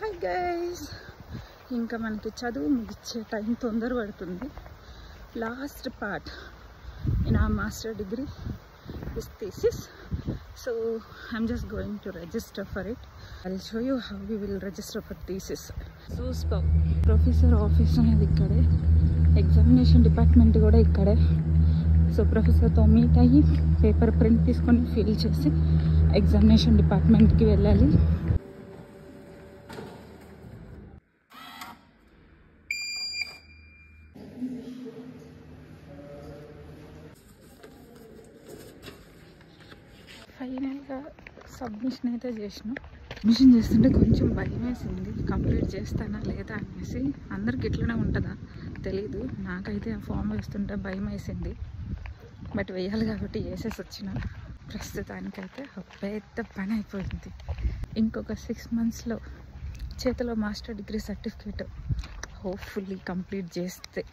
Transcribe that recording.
Hi guys, ఇంకా మనకి చదువు ముగిచ్చే టైం తొందర పడుతుంది. Last part in our master degree is thesis, so I'm just going to register for it. I'll show you how we will register for thesis. Super professor office అనేది ఇక్కడే, examination department కూడా ఇక్కడే. So ప్రొఫెసర్తో meet అయ్యి paper print తీసుకొని fill చేసి examination డిపార్ట్మెంట్కి వెళ్ళాలి. ఫైనల్గా సబ్మిషన్ అయితే చేసిన. సబ్మిషన్ చేస్తుంటే కొంచెం భయం వేసింది, కంప్లీట్ చేస్తానా లేదా అనేసి. అందరికి ఇట్లనే ఉంటుందా తెలీదు, నాకైతే ఆ ఫామ్ వేస్తుంటే భయం వేసింది. బట్ వేయాలి కాబట్టి వేసేసి వచ్చిన. ప్రస్తుతానికైతే పెద్ద పని అయిపోయింది. ఇంకొక 6 monthsలో చేతిలో master degree certificate hopefully complete చేస్తే